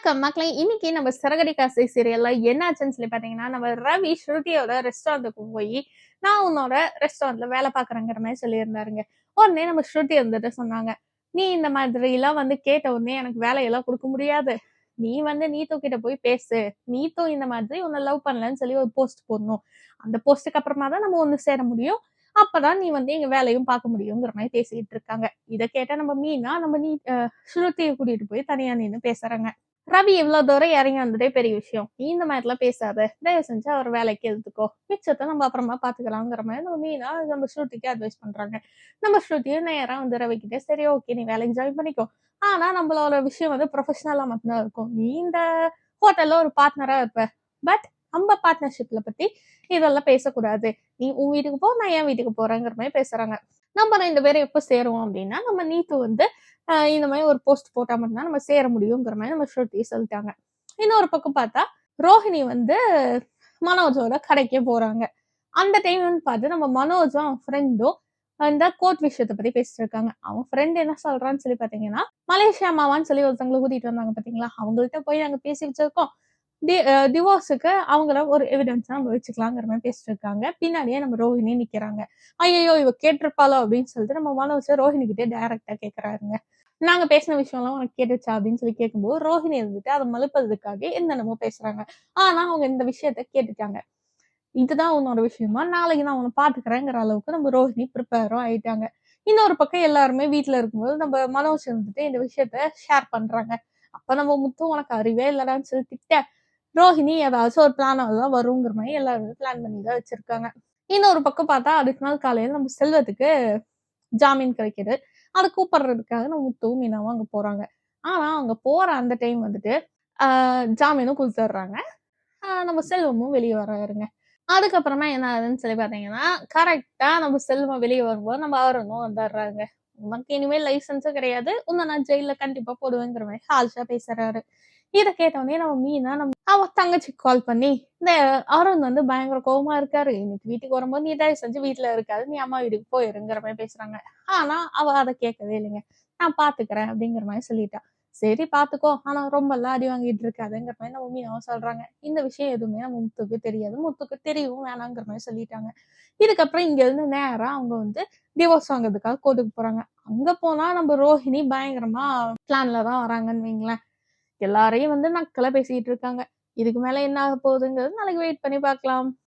வணக்கம் மக்களே! இன்னைக்கு நம்ம சிறகடிக்க ஆசை சீரியல்ல என்னாச்சுன்னு சொல்லி பார்த்தீங்கன்னா, நம்ம ரவி ஸ்ருதியோட ரெஸ்டாரண்ட்டுக்கு போயி, நான் உன்னோட ரெஸ்டாரண்ட்ல வேலை பார்க்குறேங்கிற மாரி சொல்லியிருந்தாருங்க. உடனே நம்ம ஸ்ருதி வந்துட்டு சொன்னாங்க, "நீ இந்த மாதிரிலாம் வந்து கேட்ட உடனே எனக்கு வேலையெல்லாம் குடுக்க முடியாது. நீ வந்து நீத்து கிட்ட போய் பேசு. நீத்தும் இந்த மாதிரி உன்ன லவ் பண்ணலன்னு சொல்லி ஒரு போஸ்ட் போடணும். அந்த போஸ்ட்டுக்கு அப்புறமா தான் நம்ம ஒண்ணு சேர முடியும். அப்பதான் நீ வந்து எங்க வேலையும் பார்க்க முடியுங்கிற மாரி பேசிட்டு இருக்காங்க." இத கேட்ட நம்ம மீனா, நம்ம நீ ஸ்ருதிய கூட்டிட்டு போய் தனியா நின்னு பேசுறாங்க. ரவி இவ்ளோ தூரம் இறங்கி வந்ததே பெரிய விஷயம். நீ இந்த மாதிரிலாம் பேசாத. தயவு செஞ்சு அவர் வேலைக்கு எடுத்துக்கோ. மிச்சத்த நம்ம அப்புறமா பார்த்துக்கலாங்கிற மாரி நம்ம மீனா நம்ம ஸ்ருதிக்கு அட்வைஸ் பண்றாங்க. நம்ம ஸ்ருதியும் நேரா வந்து ரவி கிட்ட சரி ஓகே நீ வேலைக்கு ஜாயின் பண்ணிக்கோ. ஆனா நம்மளோட விஷயம் வந்து ப்ரொஃபஷனலா மட்டும் தான் இருக்கும். நீ இந்த ஹோட்டல்ல ஒரு பார்ட்னரா இருப்ப. பட் நம்ம பார்ட்னர்ஷிப்ல பத்தி இதெல்லாம் பேசக்கூடாது. நீ உன் வீட்டுக்கு போ, நான் என் வீட்டுக்கு போறேங்கிற மாரி பேசுறாங்க. நம்ம 2 பேரும் எப்ப சேருவோம் அப்டின்னா, நம்ம நீத்து வந்து இந்த மாரி ஒரு போஸ்ட் போட்டா மட்டும் தான் நம்ம சேர முடியுங்கிற மாரி நம்ம ஸ்ருதி சொல்லிட்டாங்க. இன்னொரு பக்கம் பார்த்தா, ரோஹிணி வந்து மனோஜோட கடைக்கே போறாங்க. அந்த டைம் வந்து பார்த்து நம்ம மனோஜும் அவன் ஃப்ரெண்டும் இந்த கோர்ட் விஷயத்த பத்தி பேசிட்டு இருக்காங்க. அவன் ஃப்ரெண்ட் என்ன சொல்றான்னு சொல்லி பார்த்தீங்கன்னா, மலேசியா மாமான்னு சொல்லி ஒருத்தவங்கள கூட்டிட்டு வந்தாங்க பார்த்தீங்களா? அவங்கள்ட்ட போய் நாங்க பேசி வச்சிருக்கோம். டிவோர்ஸுக்கு அவங்கள ஒரு எவிடன்ஸா நம்ம வச்சுக்கலாங்கிற மாரி பேசிட்டு இருக்காங்க. பின்னாடியே நம்ம ரோஹிணி நிக்கிறாங்க. ஐயய்யோ! இவ கேட்டிருப்பாளோ அப்படின்னு சொல்லிட்டு நம்ம மனோஜ் ரோஹிணி கிட்டயே டைரக்ட்டா கேட்கறாருங்க. நாங்க பேசின விஷயம்லாம் உனக்கு கேட்டுச்சா? அப்படின்னு சொல்லி கேட்கும்போது, ரோஹிணி இருந்துட்டு அத மழுப்பதற்காக என்னென்னமோ பேசுறாங்க. ஆனா, அவங்க இந்த விஷயத்த கேட்டுட்டாங்க. இதுதான் உன்னோட விஷயமா? நாளைக்கு நான் உன்ன பார்த்துக்கிறேங்கிற அளவுக்கு நம்ம ரோஹிணி ப்ரிப்பேரும் ஆயிட்டாங்க. இன்னொரு பக்கம் எல்லாருமே வீட்ல இருக்கும்போது, நம்ம மனோஜ் இருந்துட்டு இந்த விஷயத்த ஷேர் பண்றாங்க. அப்ப நம்ம முத்து உனக்கு அறிவே இல்லடான்னு சொல்லி திட்ட, ரோஹிணி ஏதாச்சும் ஒரு பிளானால தான் வருங்கிற மாரி எல்லாருமே பிளான் பண்ணி தான் வச்சிருக்காங்க. இன்னொரு பக்கம் பார்த்தா, அடுத்த நாள் காலையில நம்ம செல்வத்துக்கு ஜாமீன் கிடைக்குது. அத கூப்பிடுறதுக்காக நம்ம முத்துவும், மீனாவும் அங்க போறாங்க. ஆனா, அங்க போற அந்த டைம் வந்துட்டு, ஆ ஜாமீனும் குடுத்துடுறாங்க. நம்ம செல்வமும் வெளிய வராருங்க. அதுக்கப்புறமா என்ன ஆகுதுன்னு சொல்லி பார்த்தீங்கன்னா, கரெக்ட்டா நம்ம செல்வம் வெளிய வரும்போது நம்ம அருணும் வந்துடுறாங்க. "உனக்கு இனிமேல் லைசென்ஸும் கிடையாது. உன்ன நான் ஜெயில்ல கண்டிப்பா போடுவேங்கிற" மாரி ஹார்ஷா பேசுறாரு. இத கேட்டவுனே நம்ம மீனா அவ தங்கச்சிக்கு கால் பண்ணி, "இந்த அருண் வந்து பயங்கர கோவமா இருக்காரு. இன்னைக்கு வீட்டுக்கு வரும்போது நீ தயவு செஞ்சு வீட்ல இருக்காத. நீ அம்மா வீட்டுக்கு போயிருங்கிற" மாரி பேசுறாங்க. ஆனா, அவ அத கேட்கவே இல்லைங்க. "நான் பார்த்துக்கிறேன்" அப்படிங்கிற மாரி சொல்லிட்டா. "சரி பார்த்துக்கோ. ஆனா ரொம்பலாம் அடி வாங்கிட்டு இருக்காதங்கிற" மாரி நம்ம மீனாவும் சொல்றாங்க. இந்த விஷயம் எதுவுமே நம்ம முத்துக்கு தெரியாது. முத்துக்கு தெரியவும் வேணாங்கிற மாரி சொல்லிட்டாங்க. இதுக்கப்புறம் இங்க இருந்து நேரா அவங்க வந்து டிவோர்ஸ் வாங்குறதுக்காக கோர்ட்டுக்கு போறாங்க. அங்க போனா நம்ம ரோஹிணி பயங்கரமா பிளான்ல தான் வராங்கன்னு வைங்களேன். எல்லாரையும் வந்து நக்கலா பேசிட்டு இருக்காங்க. இதுக்கு மேல என்ன ஆக போகுதுங்கிறது நாளைக்கு வெயிட் பண்ணி பார்க்கலாம்.